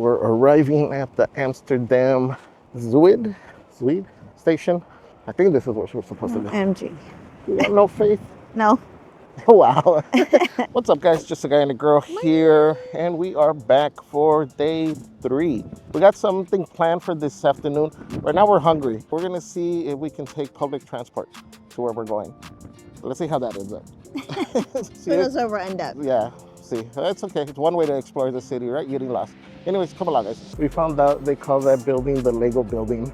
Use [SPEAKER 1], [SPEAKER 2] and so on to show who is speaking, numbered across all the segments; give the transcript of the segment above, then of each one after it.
[SPEAKER 1] We're arriving at the Amsterdam Zuid station. I think this is what we're supposed to do.
[SPEAKER 2] MG.
[SPEAKER 1] You got no faith?
[SPEAKER 2] No.
[SPEAKER 1] Wow. What's up, guys? Just a guy and a girl here, and we are back for day 3. We got something planned for this afternoon. Right now we're hungry. We're gonna see if we can take public transport to where we're going. Let's see how that ends up.
[SPEAKER 2] Who knows where we'll end up?
[SPEAKER 1] Yeah, see, it's okay. It's one way to explore the city, right? Getting lost. Anyways, come along, guys. We found out they call that building the Lego building.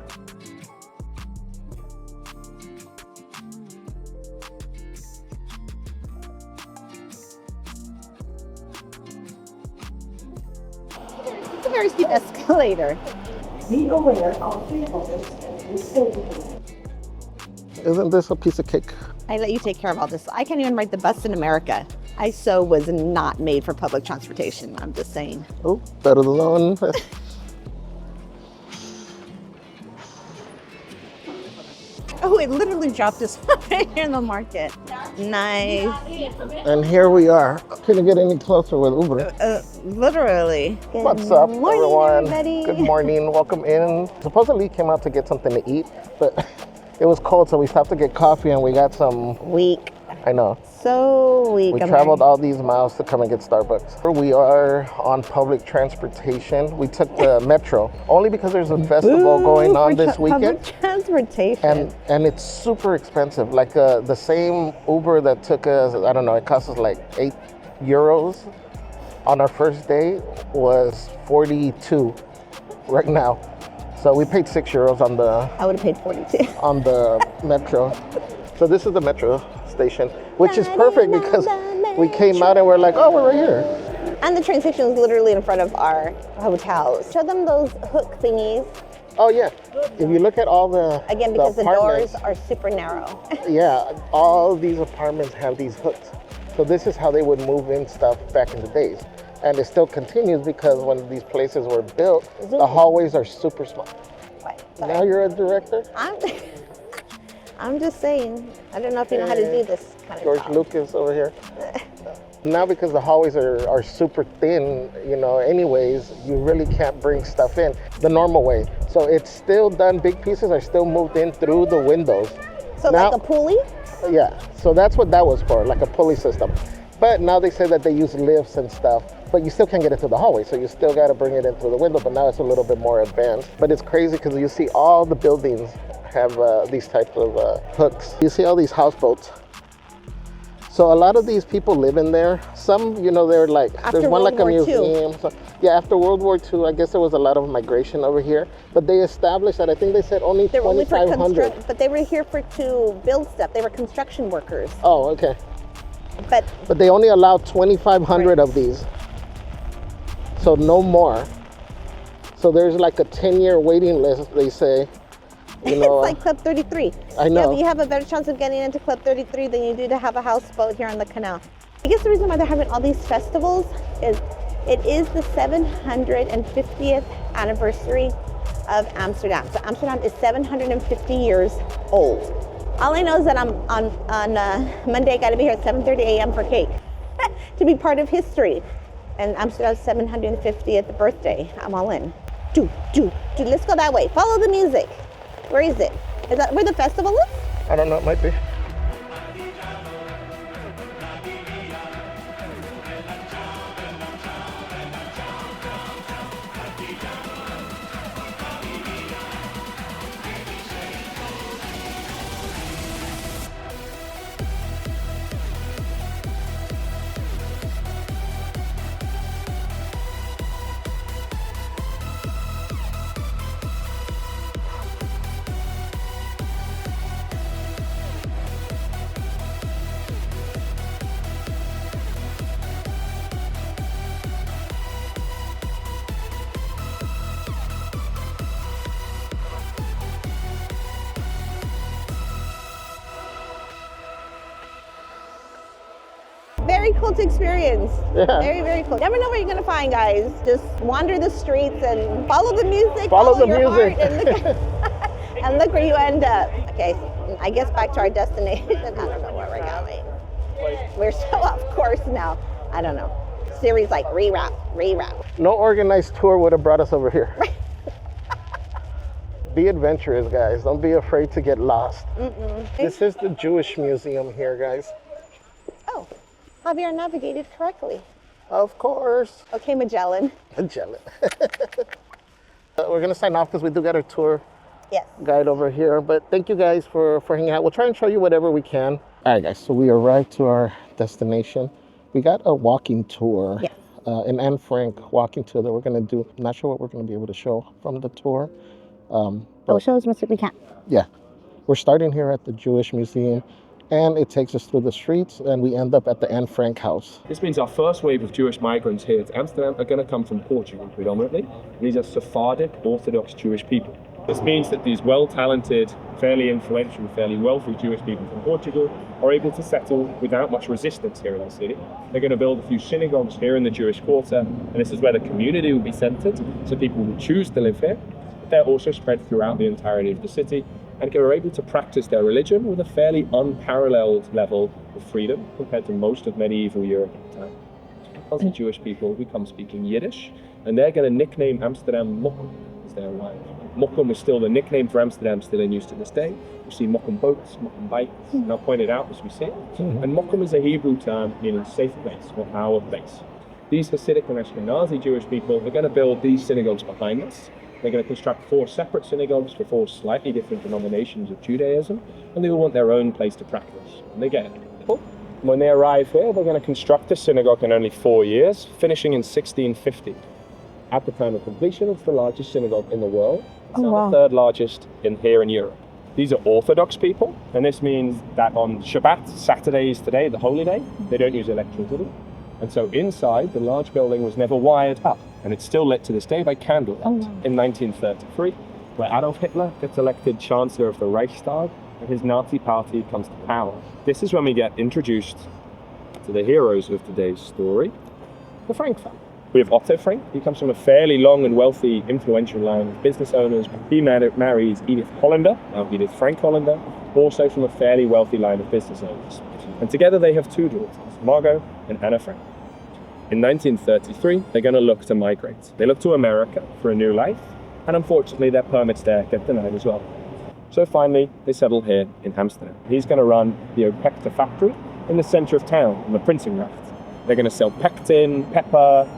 [SPEAKER 2] It's a very steep escalator.
[SPEAKER 3] Be aware of vehicles and safety.
[SPEAKER 1] Isn't this a piece of cake?
[SPEAKER 2] I let you take care of all this. I can't even ride the bus in America. I so was not made for public transportation. I'm just saying.
[SPEAKER 1] Oh, better than none.
[SPEAKER 2] Oh, it literally dropped us right here in the market. Nice.
[SPEAKER 1] And here we are. Couldn't get any closer with Uber.
[SPEAKER 2] Literally. Good
[SPEAKER 1] What's up,
[SPEAKER 2] morning,
[SPEAKER 1] everyone?
[SPEAKER 2] everybody.
[SPEAKER 1] Good morning. Welcome in. Supposedly came out to get something to eat, but it was cold, so we stopped to get coffee, and we got some.
[SPEAKER 2] Weak.
[SPEAKER 1] I know.
[SPEAKER 2] So weak.
[SPEAKER 1] We traveled all these miles to come and get Starbucks. We are on public transportation. We took the metro only because there's a festival going on this weekend.
[SPEAKER 2] Public transportation.
[SPEAKER 1] And it's super expensive. Like the same Uber that took us, I don't know, it cost us like €8 on our first day was 42 right now. So we paid €6 on the.
[SPEAKER 2] I would have paid 42.
[SPEAKER 1] On the metro. So this is the metro station, which is perfect because we came out and we're like, oh, we're right here.
[SPEAKER 2] And the train station is literally in front of our hotel. Show them those hook thingies.
[SPEAKER 1] Oh yeah, if you look at all the
[SPEAKER 2] Again, because the doors are super narrow.
[SPEAKER 1] Yeah, all these apartments have these hooks. So this is how they would move in stuff back in the days. And it still continues because when these places were built, the hallways are super small.
[SPEAKER 2] Right.
[SPEAKER 1] Now you're a director?
[SPEAKER 2] I'm just saying, I don't know if you know how to do this kind of
[SPEAKER 1] George
[SPEAKER 2] job.
[SPEAKER 1] Lucas over here. Now because the hallways are super thin, anyways, you really can't bring stuff in the normal way. So it's still done, big pieces are still moved in through the windows.
[SPEAKER 2] So now, like a pulley?
[SPEAKER 1] Yeah, so that's what that was for, like a pulley system. But now they say that they use lifts and stuff, but you still can't get it to the hallway, so you still got to bring it in through the window, but now it's a little bit more advanced. But it's crazy because you see all the buildings have these types of hooks. You see all these houseboats. So a lot of these people live in there. Some, they're like,
[SPEAKER 2] after
[SPEAKER 1] there's one
[SPEAKER 2] World
[SPEAKER 1] like a
[SPEAKER 2] War
[SPEAKER 1] museum. So, yeah, after World War II, I guess there was a lot of migration over here. But they established that, I think they said only 2,500.
[SPEAKER 2] But they were here to build stuff. They were construction workers.
[SPEAKER 1] Oh, okay.
[SPEAKER 2] But
[SPEAKER 1] they only allowed 2,500 of these. So no more. So there's like a 10-year waiting list, they say.
[SPEAKER 2] It's like Club 33.
[SPEAKER 1] I know.
[SPEAKER 2] Yeah, you have a better chance of getting into Club 33 than you do to have a houseboat here on the canal. I guess the reason why they're having all these festivals is it is the 750th anniversary of Amsterdam. So Amsterdam is 750 years old. All I know is that I'm on Monday, I gotta be here at 7:30 a.m. for cake to be part of history. And Amsterdam's 750th birthday. I'm all in. Dude, let's go that way. Follow the music. Where is it? Is that where the festival is?
[SPEAKER 1] I don't know, it might be.
[SPEAKER 2] Very cool to experience.
[SPEAKER 1] Yeah.
[SPEAKER 2] Very, very cool. Never know what you're gonna find, guys. Just wander the streets and follow the music.
[SPEAKER 1] Follow the
[SPEAKER 2] your
[SPEAKER 1] music.
[SPEAKER 2] Heart and look where you end up. Okay, I guess back to our destination. I don't know where we're going. We're so off course now. I don't know. Siri's like, reroute, reroute.
[SPEAKER 1] No organized tour would have brought us over here. Be adventurous, guys. Don't be afraid to get lost. This is the Jewish Museum here, guys.
[SPEAKER 2] Oh, Javier navigated correctly.
[SPEAKER 1] Of course.
[SPEAKER 2] Okay, Magellan.
[SPEAKER 1] Magellan. We're going to sign off because we do got our tour
[SPEAKER 2] Yes.
[SPEAKER 1] guide over here. But thank you guys for hanging out. We'll try and show you whatever we can. All right, guys. So we arrived to our destination. We got a walking tour.
[SPEAKER 2] Yes.
[SPEAKER 1] An Anne Frank walking tour that we're going to do. I'm not sure what we're going to be able to show from the tour.
[SPEAKER 2] We'll show as much as we can.
[SPEAKER 1] Yeah. We're starting here at the Jewish Museum, and it takes us through the streets, and we end up at the Anne Frank house.
[SPEAKER 4] This means our first wave of Jewish migrants here to Amsterdam are going to come from Portugal predominantly. These are Sephardic Orthodox Jewish people. This means that these well-talented, fairly influential, fairly wealthy Jewish people from Portugal are able to settle without much resistance here in the city. They're going to build a few synagogues here in the Jewish quarter, and this is where the community will be centered, so people will choose to live here. They're also spread throughout the entirety of the city and are able to practice their religion with a fairly unparalleled level of freedom compared to most of medieval Europe at the time. As the Jewish people become speaking Yiddish, and they're going to nickname Amsterdam Mokum as they arrive. Mokum is still the nickname for Amsterdam, still in use to this day. You see Mokum boats, Mokum bikes, and I'll point it out as we see it. And Mokum is a Hebrew term meaning safe place or our place. These Hasidic and Ashkenazi Jewish people are going to build these synagogues behind us. They're going to construct 4 separate synagogues for 4 slightly different denominations of Judaism, and they all want their own place to practice. And they get it. When they arrive here, they're going to construct a synagogue in only 4 years, finishing in 1650. At the time of completion, it's the largest synagogue in the world. It's now the 3rd largest here in Europe. These are Orthodox people, and this means that on Shabbat, Saturdays today, the holy day, they don't use electricity. And so inside, the large building was never wired up, and it's still lit to this day by candlelight. In 1933, where Adolf Hitler gets elected Chancellor of the Reichstag, and his Nazi party comes to power. This is when we get introduced to the heroes of today's story, the Frank family. We have Otto Frank. He comes from a fairly long and wealthy, influential line of business owners. He marries Edith Hollander, now Edith Frank Hollander, also from a fairly wealthy line of business owners. And together they have 2 daughters, Margot and Anna Frank. In 1933, they're going to look to migrate. They look to America for a new life, and unfortunately their permits there get denied as well. So finally, they settle here in Amsterdam. He's going to run the Opekta factory in the center of town on the Prinsengracht. They're going to sell pectin, pepper,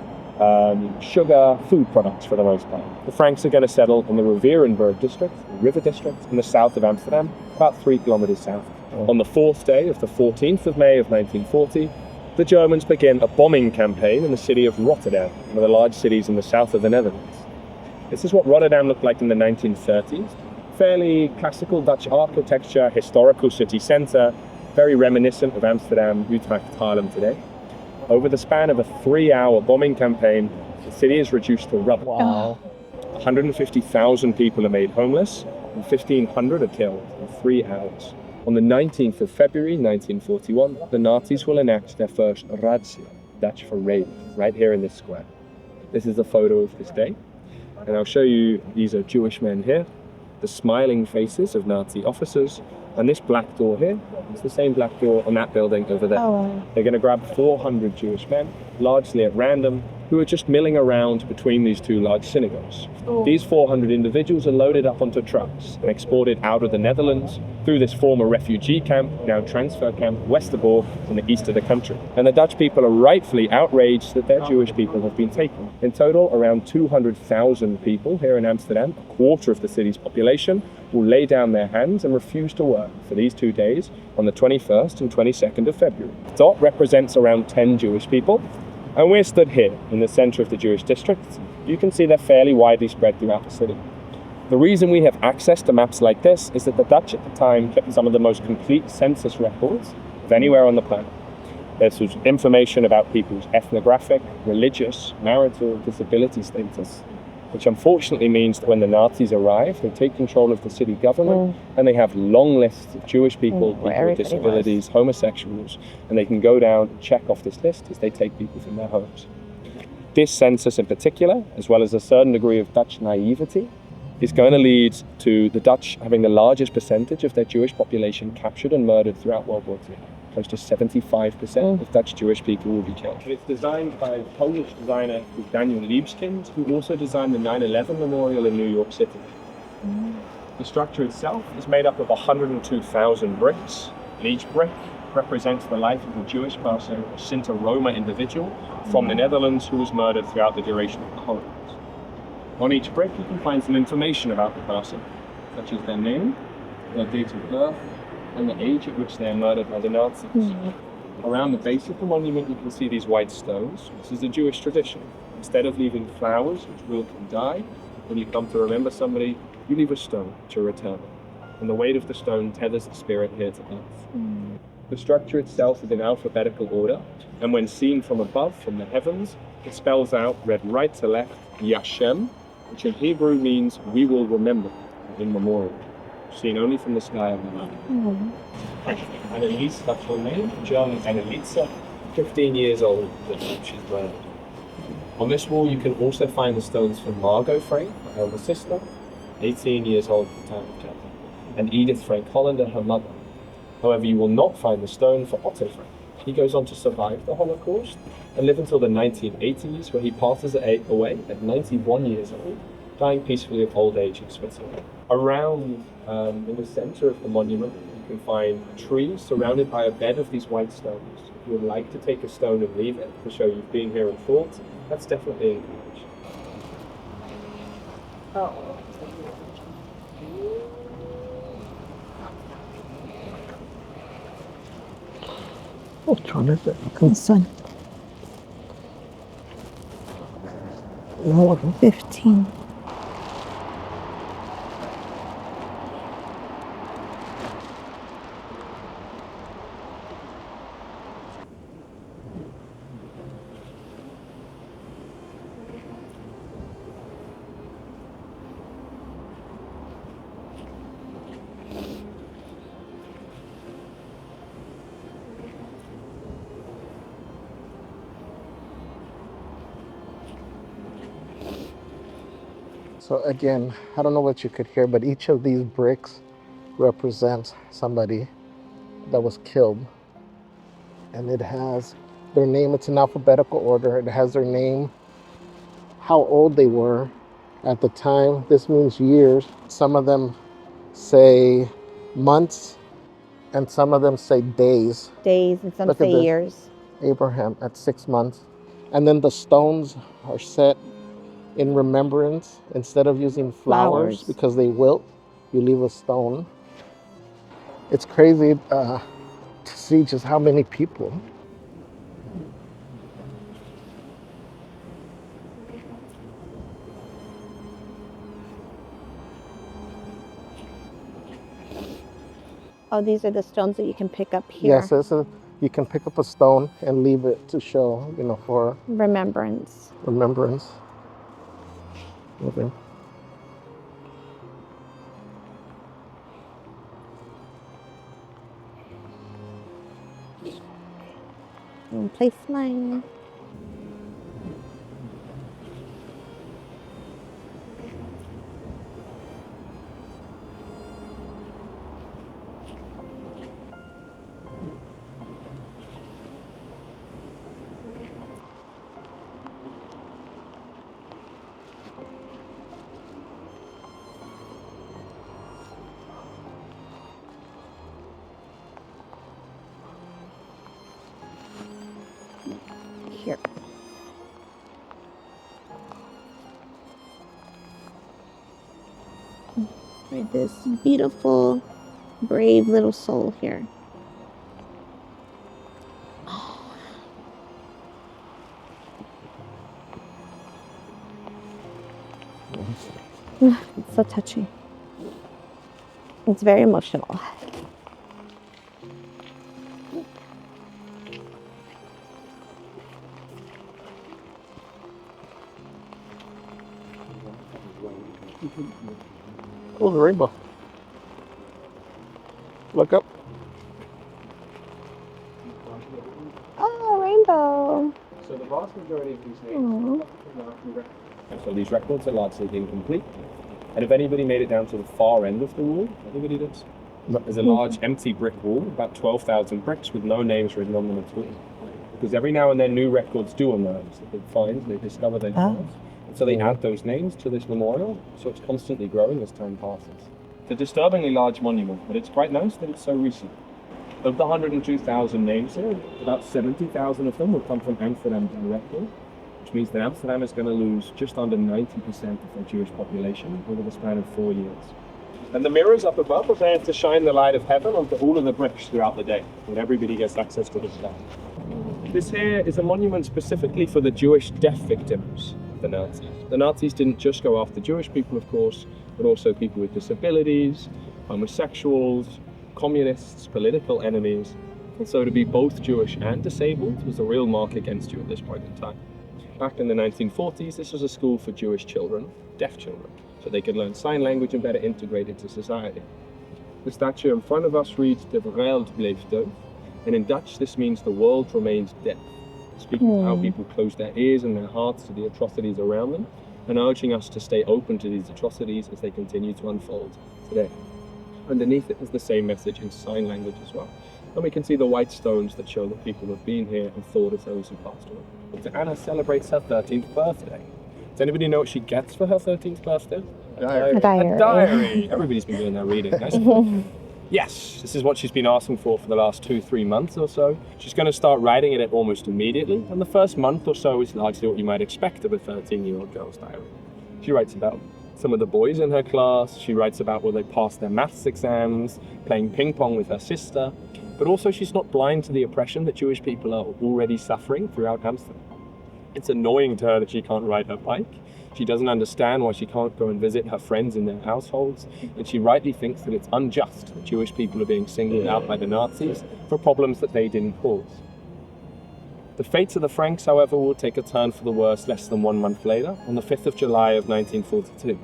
[SPEAKER 4] sugar, food products for the most part. The Franks are going to settle in the Rivierenburg district, the river district, in the south of Amsterdam, about 3 kilometers south. On the 4th day of the 14th of May of 1940, the Germans begin a bombing campaign in the city of Rotterdam, one of the large cities in the south of the Netherlands. This is what Rotterdam looked like in the 1930s. Fairly classical Dutch architecture, historical city centre, very reminiscent of Amsterdam, Utrecht, Haarlem today. Over the span of a 3-hour bombing campaign, the city is reduced to rubble.
[SPEAKER 1] Wow.
[SPEAKER 4] 150,000 people are made homeless, and 1,500 are killed in 3 hours. On the 19th of February 1941, the Nazis will enact their first razzia, Dutch for raid, right here in this square. This is a photo of this day, and I'll show you, these are Jewish men here, the smiling faces of Nazi officers, and this black door here, it's the same black door on that building over there. They're going to grab 400 Jewish men, largely at random, who are just milling around between these 2 large synagogues. These 400 individuals are loaded up onto trucks and exported out of the Netherlands through this former refugee camp, now transfer camp, Westerbork, in the east of the country. And the Dutch people are rightfully outraged that their Jewish people have been taken. In total, around 200,000 people here in Amsterdam, a quarter of the city's population, will lay down their hands and refuse to work for these 2 days on the 21st and 22nd of February. The dot represents around 10 Jewish people, and we're stood here in the center of the Jewish district. You can see they're fairly widely spread throughout the city. The reason we have access to maps like this is that the Dutch at the time kept some of the most complete census records of anywhere on the planet. This was information about people's ethnographic, religious, marital, disability status, which unfortunately means that when the Nazis arrive, they take control of the city government and they have long lists of Jewish people, people with disabilities, homosexuals, and they can go down and check off this list as they take people from their homes. This census in particular, as well as a certain degree of Dutch naivety, is going to lead to the Dutch having the largest percentage of their Jewish population captured and murdered throughout World War II. close to 75% of Dutch Jewish people will be killed. It's designed by a Polish designer called Daniel Libeskind, who also designed the 9/11 Memorial in New York City. The structure itself is made up of 102,000 bricks, and each brick represents the life of a Jewish person, a Sinti Roma individual from the Netherlands who was murdered throughout the duration of the Holocaust. On each brick you can find some information about the person, such as their name, their date of birth, and the age at which they are murdered by the Nazis. Around the base of the monument you can see these white stones. This is a Jewish tradition. Instead of leaving flowers, which will can die, when you come to remember somebody, you leave a stone to return. And the weight of the stone tethers the spirit here to earth. The structure itself is in alphabetical order, and when seen from above, from the heavens, it spells out, read right to left, Yashem, which in Hebrew means we will remember, in memorial. Seen only from the sky above. Anneliese, that's her name, German Anneliese, 15 years old, she's murdered. On this wall you can also find the stones for Margot Frank, her elder sister, 18 years old at the time of death, and Edith Frank Hollander, her mother. However, you will not find the stone for Otto Frank. He goes on to survive the Holocaust and live until the 1980s, where he passes away at 91 years old, dying peacefully of old age in Switzerland. Around, in the center of the monument, you can find a tree surrounded by a bed of these white stones. If you would like to take a stone and leave it to show you've been here and thought, that's definitely encouraged.
[SPEAKER 1] Which one is it?
[SPEAKER 2] This one.
[SPEAKER 1] No,
[SPEAKER 2] 15.
[SPEAKER 1] So again, I don't know what you could hear, but each of these bricks represents somebody that was killed. And it has their name, it's in alphabetical order. It has their name, how old they were at the time. This means years. Some of them say months, and some of them say days.
[SPEAKER 2] Days, and some say years.
[SPEAKER 1] Abraham at 6 months. And then the stones are set in remembrance. Instead of using flowers because they wilt, you leave a stone. It's crazy to see just how many people.
[SPEAKER 2] Oh, these are the stones that you can pick up here.
[SPEAKER 1] Yes, you can pick up a stone and leave it to show, for
[SPEAKER 2] remembrance.
[SPEAKER 1] Okay.
[SPEAKER 2] And place mine. Here. Right, this beautiful, brave little soul here. It's so touchy. It's very emotional.
[SPEAKER 1] Oh, the rainbow. Look up.
[SPEAKER 2] Oh, rainbow.
[SPEAKER 4] So the vast majority of these names, so these records are largely incomplete. And if anybody made it down to the far end of the wall, anybody does? There's a large empty brick wall, about 12,000 bricks with no names written on them at all. Because every now and then new records do emerge that they find, they discover their names. And so they add those names to this memorial, so it's constantly growing as time passes. It's a disturbingly large monument, but it's quite nice that it's so recent. Of the 102,000 names here, about 70,000 of them will come from Amsterdam directly, which means that Amsterdam is going to lose just under 90% of their Jewish population over the span of 4 years. And the mirrors up above are there to shine the light of heaven onto all of the bricks throughout the day, when everybody gets access to the sky. This here is a monument specifically for the Jewish death victims of the Nazis. The Nazis didn't just go after Jewish people, of course, but also people with disabilities, homosexuals, communists, political enemies. And so to be both Jewish and disabled was a real mark against you at this point in time. Back in the 1940s, this was a school for Jewish children, deaf children, so they could learn sign language and better integrate into society. The statue in front of us reads, "De wereld bleef doof," and in Dutch this means the world remains deaf, speaking to how people close their ears and their hearts to the atrocities around them, and urging us to stay open to these atrocities as they continue to unfold today. Underneath it is the same message in sign language as well. And we can see the white stones that show that people have been here and thought of those who passed away. So Anna celebrates her 13th birthday. Does anybody know what she gets for her 13th birthday?
[SPEAKER 2] A diary.
[SPEAKER 4] A diary. Everybody's been doing their reading. Nice. Yes, this is what she's been asking for the last 2-3 months or so. She's going to start writing it almost immediately. And the first month or so is largely what you might expect of a 13-year-old girl's diary. She writes about some of the boys in her class. She writes about where they passed their maths exams, playing ping pong with her sister. But also she's not blind to the oppression that Jewish people are already suffering throughout Amsterdam. It's annoying to her that she can't ride her bike. She doesn't understand why she can't go and visit her friends in their households. And she rightly thinks that it's unjust that Jewish people are being singled out by the Nazis for problems that they didn't cause. The fates of the Franks, however, will take a turn for the worse less than 1 month later, on the 5th of July of 1942.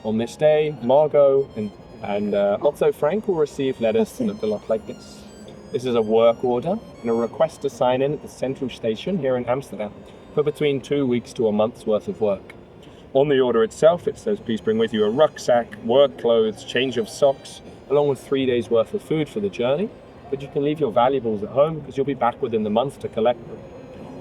[SPEAKER 4] On this day, Margot and Otto Frank will receive letters that look a lot like this. This is a work order and a request to sign in at the central station here in Amsterdam for between 2 weeks to a month's worth of work. On the order itself, it says, please bring with you a rucksack, work clothes, change of socks, along with 3 days worth of food for the journey. But you can leave your valuables at home because you'll be back within the month to collect them.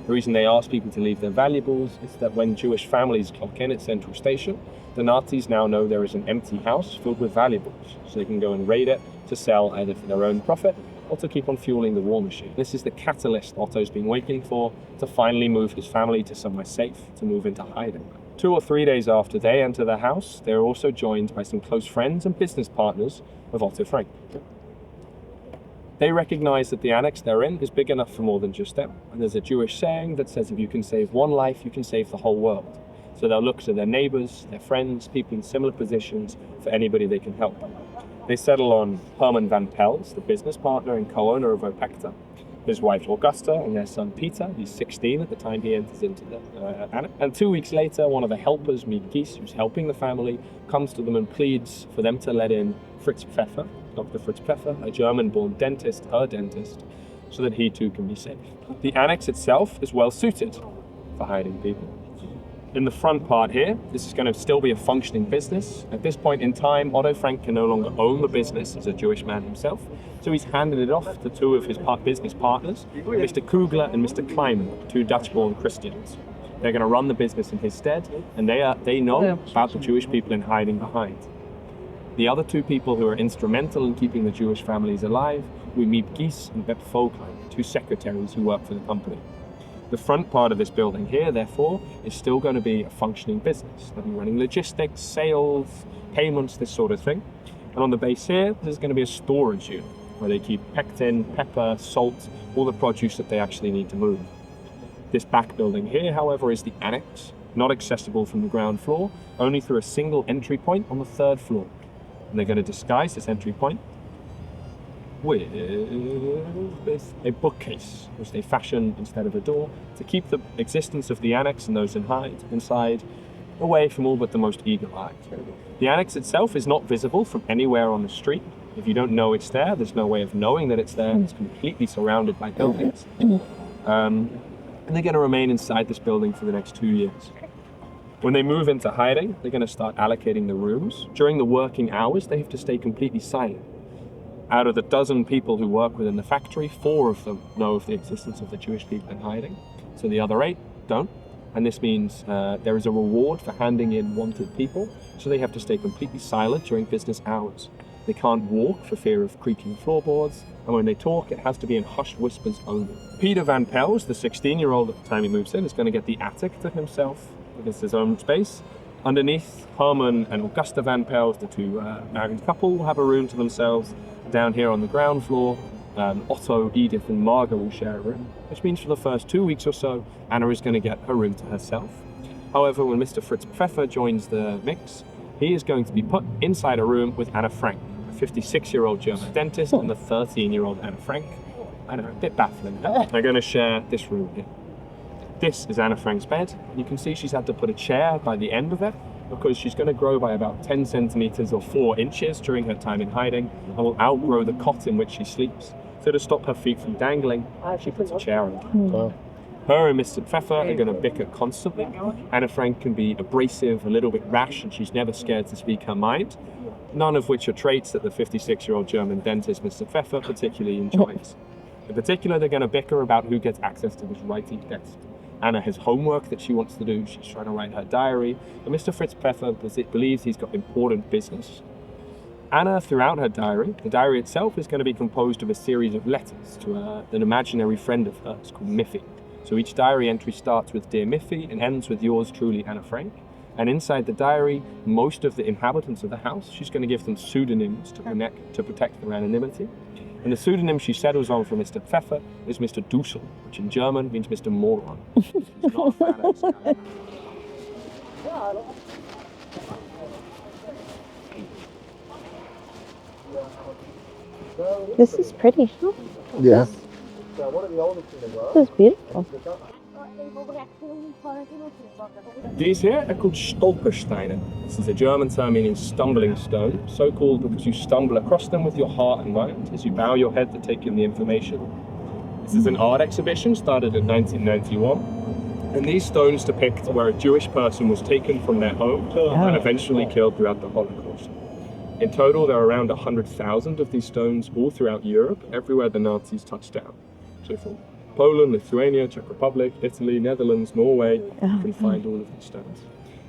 [SPEAKER 4] The reason they ask people to leave their valuables is that when Jewish families clock in at Central Station, the Nazis now know there is an empty house filled with valuables, so they can go and raid it to sell either for their own profit or to keep on fueling the war machine. This is the catalyst Otto's been waiting for to finally move his family to somewhere safe, to move into hiding. 2 or 3 days after they enter the house, they are also joined by some close friends and business partners of Otto Frank. They recognize that the annex they're in is big enough for more than just them. And there's a Jewish saying that says if you can save one life, you can save the whole world. So they'll look to their neighbors, their friends, people in similar positions for anybody they can help. They settle on Herman van Pels, the business partner and co-owner of Opacta, his wife Augusta and their son Peter. He's 16 at the time he enters into the annex. And 2 weeks later, one of the helpers, Miep Gies, who's helping the family, comes to them and pleads for them to let in Fritz Pfeffer, Dr. Fritz Pfeffer, a German-born dentist, her dentist, so that he too can be safe. The annex itself is well suited for hiding people. In the front part here, this is going to still be a functioning business. At this point in time, Otto Frank can no longer own the business as a Jewish man himself, so he's handed it off to 2 of his business partners, Mr. Kugler and Mr. Kleiman, 2 Dutch-born Christians. They're going to run the business in his stead, and they know about the Jewish people in hiding behind. The other 2 people who are instrumental in keeping the Jewish families alive were Miep Gies and Bep Vogelein, 2 secretaries who work for the company. The front part of this building here, therefore, is still going to be a functioning business. They'll be running logistics, sales, payments, this sort of thing. And on the base here, there's going to be a storage unit where they keep pectin, pepper, salt, all the produce that they actually need to move. This back building here, however, is the annex, not accessible from the ground floor, only through a single entry point on the 3rd floor. And they're going to disguise this entry point with a bookcase, which they fashion instead of a door, to keep the existence of the annex and those inside away from all but the most eager eyes. The annex itself is not visible from anywhere on the street. If you don't know it's there, there's no way of knowing that it's there. It's completely surrounded by buildings. And they're going to remain inside this building for the next 2 years. When they move into hiding, they're going to start allocating the rooms. During the working hours, they have to stay completely silent. Out of the dozen people who work within the factory, 4 of them know of the existence of the Jewish people in hiding. So the other 8 don't. And this means there is a reward for handing in wanted people, so they have to stay completely silent during business hours. They can't walk for fear of creaking floorboards, and when they talk, it has to be in hushed whispers only. Peter Van Pels, the 16-year-old at the time he moves in, is going to get the attic to himself. It's his own space. Underneath, Herman and Augusta Van Pels, the 2 married couple, will have a room to themselves. Down here on the ground floor, Otto, Edith, and Marga will share a room, which means for the first 2 weeks or so, Anna is going to get her room to herself. However, when Mr. Fritz Pfeffer joins the mix, he is going to be put inside a room with Anna Frank, a 56-year-old German dentist, and the 13-year-old Anna Frank. I know, a bit baffling. They're going to share this room here. This is Anna Frank's bed. You can see she's had to put a chair by the end of it because she's going to grow by about 10 centimeters or 4 inches during her time in hiding and will outgrow the cot in which she sleeps. So to stop her feet from dangling, she puts a chair on. Her and Mr. Pfeffer are going to bicker constantly. Anna Frank can be abrasive, a little bit rash, and she's never scared to speak her mind. None of which are traits that the 56-year-old German dentist, Mr. Pfeffer, particularly enjoys. In particular, they're going to bicker about who gets access to this writing desk. Anna has homework that she wants to do. She's trying to write her diary. And Mr. Fritz Pfeffer believes he's got important business. Anna, throughout her diary, the diary itself is going to be composed of a series of letters to an imaginary friend of hers called Miffy. So each diary entry starts with Dear Miffy and ends with Yours truly, Anna Frank. And inside the diary, most of the inhabitants of the house, she's going to give them pseudonyms to protect their anonymity. And the pseudonym she settles on for Mr. Pfeffer is Mr. Dusel, which in German means Mr. Moron. He's not a fan of this guy.
[SPEAKER 2] This is pretty, huh?
[SPEAKER 1] Yeah.
[SPEAKER 2] This is beautiful.
[SPEAKER 4] These here are called Stolpersteine. This is a German term meaning stumbling stone, so called because you stumble across them with your heart and mind as you bow your head to take in the information. This is an art exhibition started in 1991, and these stones depict where a Jewish person was taken from their home and eventually killed throughout the Holocaust. In total, there are around 100,000 of these stones all throughout Europe, everywhere the Nazis touched down. So from Poland, Lithuania, Czech Republic, Italy, Netherlands, Norway, you can find all of these stones.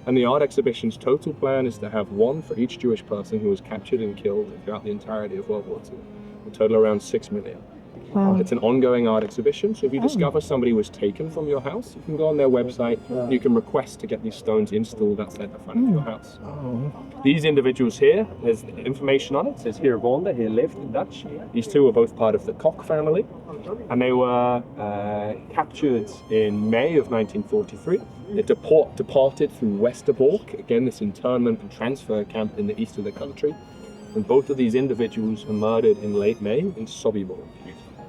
[SPEAKER 4] And the art exhibition's total plan is to have one for each Jewish person who was captured and killed throughout the entirety of World War II. In total, around 6 million.
[SPEAKER 2] Wow.
[SPEAKER 4] It's an ongoing art exhibition, so if you discover somebody was taken from your house, you can go on their website, you can request to get these stones installed outside the front of your house. These individuals here, there's information on it, it says here woonde, here lived in Dutch. These 2 were both part of the Koch family, and they were captured in May of 1943. They departed through Westerbork, again this internment and transfer camp in the east of the country, and both of these individuals were murdered in late May in Sobibor.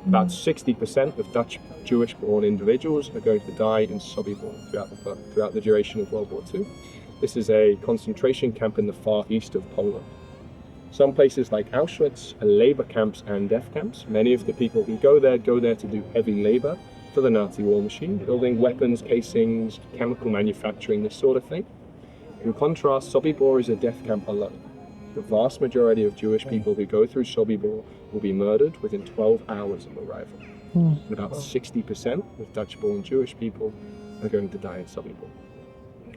[SPEAKER 4] About 60% of Dutch Jewish-born individuals are going to die in Sobibor throughout the duration of World War II. This is a concentration camp in the far east of Poland. Some places like Auschwitz are labor camps and death camps. Many of the people who go there to do heavy labor for the Nazi war machine, building weapons, casings, chemical manufacturing, this sort of thing. In contrast, Sobibor is a death camp alone. The vast majority of Jewish people who go through Sobibor will be murdered within 12 hours of arrival. And about 60% of Dutch-born Jewish people are going to die in Sobibor.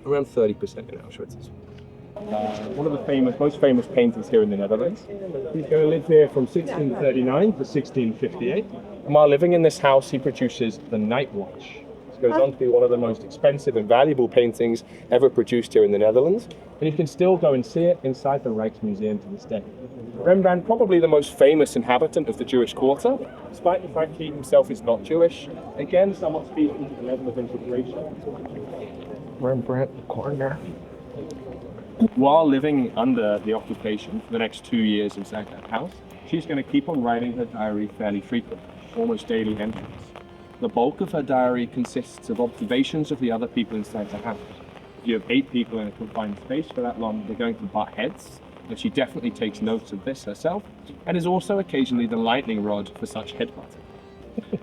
[SPEAKER 4] Around 30% in Auschwitz as well. One of the most famous painters here in the Netherlands. He's going to live here from 1639 to 1658. And while living in this house, he produces The Night Watch. This goes on to be one of the most expensive and valuable paintings ever produced here in the Netherlands. And you can still go and see it inside the Rijksmuseum to this day. Rembrandt, probably the most famous inhabitant of the Jewish quarter, despite the fact he himself is not Jewish, again somewhat speaking to the level of integration.
[SPEAKER 1] Rembrandt corner.
[SPEAKER 4] While living under the occupation for the next 2 years inside that house, she's going to keep on writing her diary fairly frequently, almost daily entries. The bulk of her diary consists of observations of the other people inside the house. If you have 8 people in a confined space for that long, they're going to butt heads, and she definitely takes notes of this herself, and is also occasionally the lightning rod for such headbutting.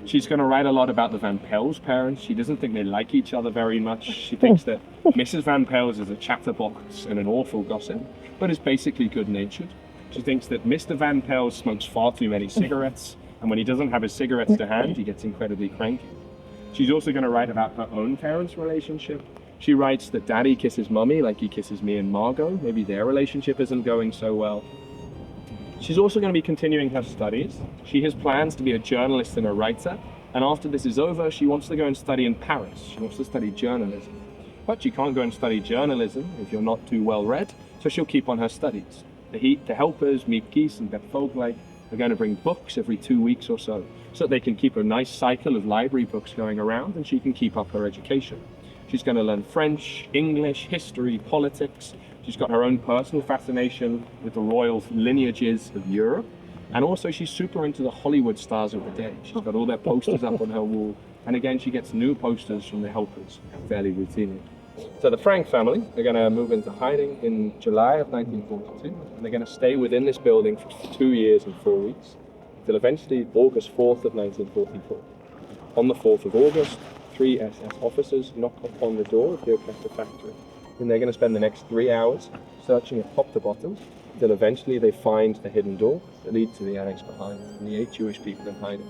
[SPEAKER 4] She's going to write a lot about the Van Pels parents. She doesn't think they like each other very much. She thinks that Mrs. Van Pels is a chatterbox and an awful gossip, but is basically good-natured. She thinks that Mr. Van Pels smokes far too many cigarettes, and when he doesn't have his cigarettes to hand, he gets incredibly cranky. She's also going to write about her own parents' relationship. She writes that Daddy kisses Mummy like he kisses me and Margot. Maybe their relationship isn't going so well. She's also going to be continuing her studies. She has plans to be a journalist and a writer, and after this is over, she wants to go and study in Paris. She wants to study journalism. But you can't go and study journalism if you're not too well read, so she'll keep on her studies. The helpers, Miep Gies and Bert Vogelijk, are going to bring books every 2 weeks or so that they can keep a nice cycle of library books going around and she can keep up her education. She's going to learn French, English, history, politics. She's got her own personal fascination with the royal lineages of Europe. And also she's super into the Hollywood stars of the day. She's got all their posters up on her wall. And again, she gets new posters from the helpers fairly routinely. So the Frank family are going to move into hiding in July of 1942. And they're going to stay within this building for 2 years and 4 weeks until eventually August 4th of 1944. On the 4th of August, 3 SS officers knock upon the door of the Orchestra factory. And they're going to spend the next 3 hours searching it top to bottom until eventually they find the hidden door that leads to the annex behind and the 8 Jewish people in hiding.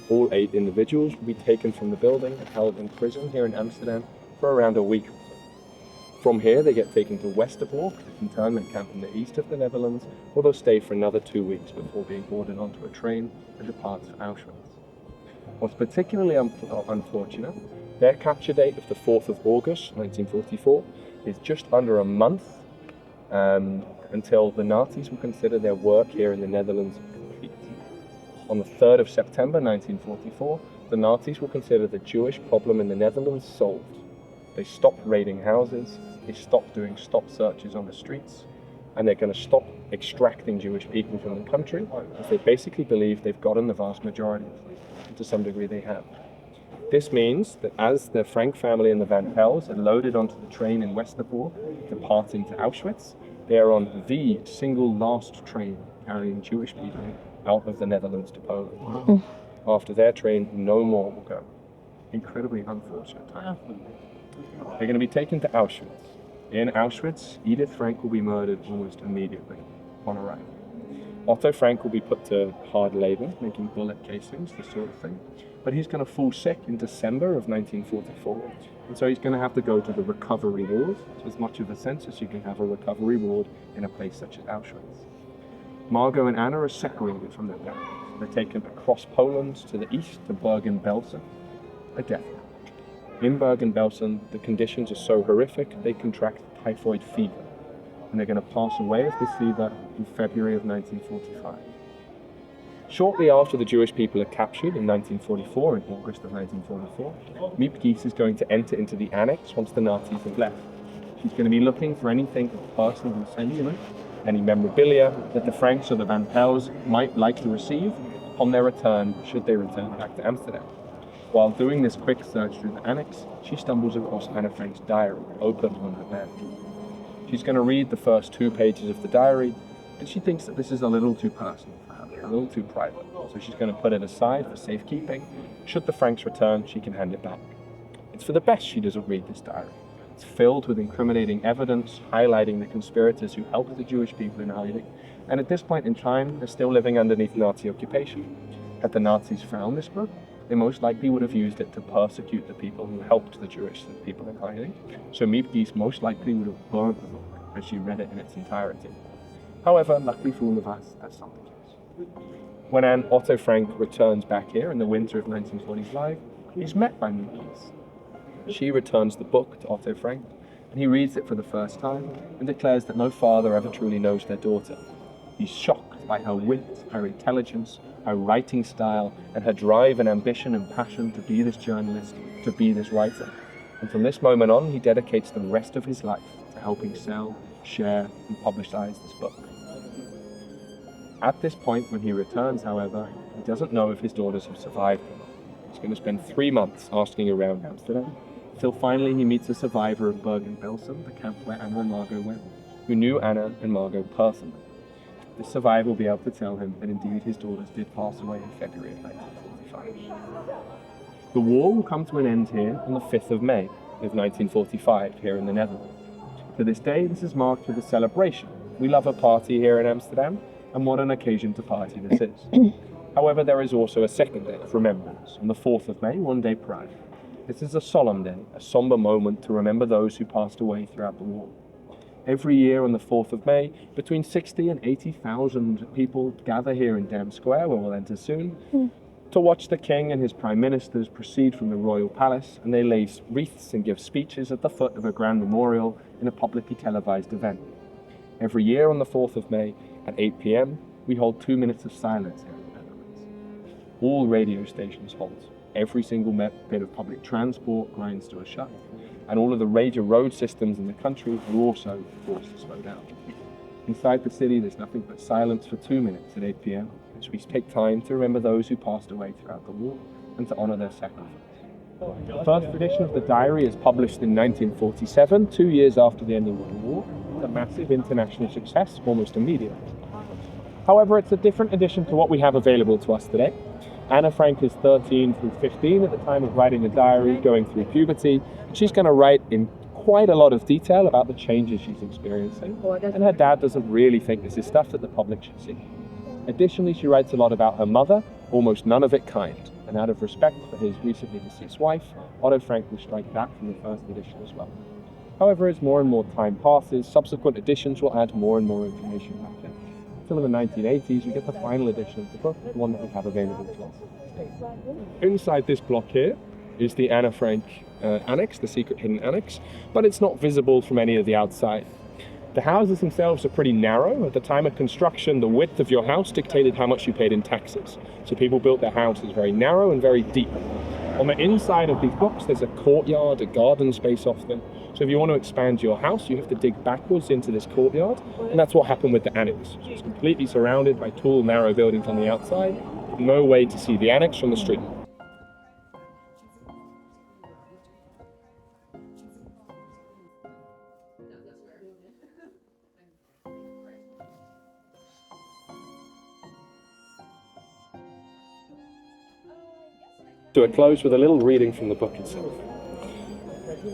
[SPEAKER 4] All 8 individuals will be taken from the building and held in prison here in Amsterdam for around a week or so. From here, they get taken to Westerbork, the internment camp in the east of the Netherlands, where they'll stay for another 2 weeks before being boarded onto a train and depart for Auschwitz. What's particularly unfortunate, their capture date of the 4th of August 1944 is just under a month until the Nazis will consider their work here in the Netherlands complete. On the 3rd of September 1944, the Nazis will consider the Jewish problem in the Netherlands solved. They stop raiding houses, they stop doing stop searches on the streets, and they're going to stop extracting Jewish people from the country, as they basically believe they've gotten the vast majority of them. To some degree they have. This means that as the Frank family and the Van Pels are loaded onto the train in Westerbork, departing to Auschwitz, they are on the single last train carrying Jewish people out of the Netherlands to Poland. Wow. After their train, no more will go. Incredibly unfortunate time. They're going to be taken to Auschwitz. In Auschwitz, Edith Frank will be murdered almost immediately upon arrival. Otto Frank will be put to hard labor, making bullet casings, this sort of thing. But he's going to fall sick in December of 1944. And so he's going to have to go to the recovery ward. So as much of a sense as you can have a recovery ward in a place such as Auschwitz. Margot and Anna are separated from their parents. They're taken across Poland to the east to Bergen-Belsen, a death camp. In Bergen-Belsen, the conditions are so horrific, they contract typhoid fever. And they're going to pass away of this fever in February of 1945. Shortly after the Jewish people are captured in 1944, in August of 1944, Miep Gies is going to enter into the annex once the Nazis have left. She's going to be looking for anything of personal sentiment, any memorabilia that the Franks or the Van Pels might like to receive upon their return, should they return back to Amsterdam. While doing this quick search through the annex, she stumbles across Anna Frank's diary, open on her bed. She's going to read the first 2 pages of the diary, and she thinks that this is a little too personal for her, a little too private. So she's going to put it aside for safekeeping. Should the Franks return, she can hand it back. It's for the best she doesn't read this diary. It's filled with incriminating evidence, highlighting the conspirators who helped the Jewish people in hiding. And at this point in time, they're still living underneath Nazi occupation. Had the Nazis found this book, they most likely would have used it to persecute the people who helped the Jewish people in hiding. So Miep Gies most likely would have burnt the book as she read it in its entirety. However, luckily for all of us, that's not the case. When Otto Frank returns back here in the winter of 1945, he's met by Miep Gies. She returns the book to Otto Frank, and he reads it for the first time and declares that no father ever truly knows their daughter. He's shocked by her wit, her intelligence, her writing style, and her drive and ambition and passion to be this journalist, to be this writer. And from this moment on, he dedicates the rest of his life to helping sell, share, and publicize this book. At this point, when he returns, however, he doesn't know if his daughters have survived or not. He's going to spend 3 months asking around Amsterdam, till finally he meets a survivor of Bergen-Belsen, the camp where Anna and Margot went, who knew Anna and Margot personally. This survivor will be able to tell him that indeed his daughters did pass away in February of 1945. The war will come to an end here on the 5th of May of 1945 here in the Netherlands. To this day, this is marked with a celebration We love a party here in Amsterdam, and what an occasion to party this is. However, there is also a second day of remembrance, on the 4th of May, one day prior. This is a solemn day, a somber moment to remember those who passed away throughout the war. Every year on the 4th of May, between 60 and 80,000 people gather here in Dam Square, where we'll enter soon, to watch the King and his Prime Ministers proceed from the Royal Palace, and they lay wreaths and give speeches at the foot of a grand memorial in a publicly televised event. Every year on the 4th of May at 8 p.m, we hold 2 minutes of silence here in the Netherlands. All radio stations halt. Every single bit of public transport grinds to a shut, and all of the major road systems in the country are also forced to slow down. Inside the city, there's nothing but silence for 2 minutes at 8 p.m, as we take time to remember those who passed away throughout the war and to honor their sacrifice. The first edition of the diary is published in 1947, 2 years after the end of the war. It's a massive international success, almost immediately. However, it's a different edition to what we have available to us today. Anna Frank is 13 through 15 at the time of writing the diary, going through puberty. She's going to write in quite a lot of detail about the changes she's experiencing, and her dad doesn't really think this is stuff that the public should see. Additionally, she writes a lot about her mother, almost none of it kind, and out of respect for his recently deceased wife, Otto Frank will strike that from the first edition as well. However, as more and more time passes, subsequent editions will add more and more information back in. Until in the 1980s, we get the final edition of the book, the one that we have available to us. Inside this block here is the Anna Frank annex, the secret hidden annex, but it's not visible from any of the outside. The houses themselves are pretty narrow. At the time of construction, the width of your house dictated how much you paid in taxes. So people built their houses very narrow and very deep. On the inside of these books, there's a courtyard, a garden space off them. So if you want to expand your house, you have to dig backwards into this courtyard, and that's what happened with the annex. So it's completely surrounded by tall, narrow buildings on the outside, no way to see the annex from the street. To a close with a little reading from the book itself.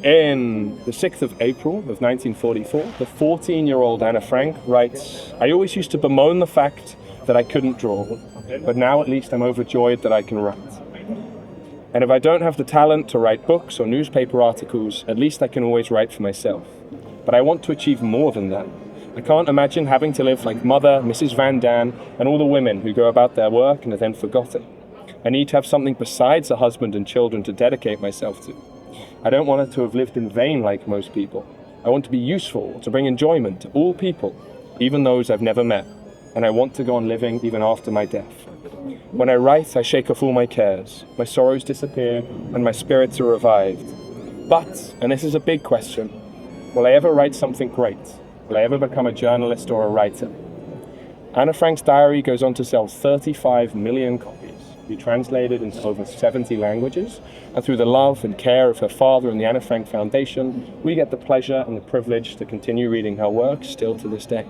[SPEAKER 4] In the 6th of April of 1944, the 14-year-old Anna Frank writes, "I always used to bemoan the fact that I couldn't draw, but now at least I'm overjoyed that I can write. And if I don't have the talent to write books or newspaper articles, at least I can always write for myself. But I want to achieve more than that. I can't imagine having to live like Mother, Mrs. Van Daan, and all the women who go about their work and are then forgotten. I need to have something besides a husband and children to dedicate myself to. I don't want to have lived in vain like most people. I want to be useful, to bring enjoyment to all people, even those I've never met. And I want to go on living even after my death. When I write, I shake off all my cares. My sorrows disappear, and my spirits are revived. But, and this is a big question, will I ever write something great? Will I ever become a journalist or a writer?" Anna Frank's diary goes on to sell 35 million copies, be translated into over 70 languages, and through the love and care of her father and the Anna Frank Foundation, we get the pleasure and the privilege to continue reading her work still to this day.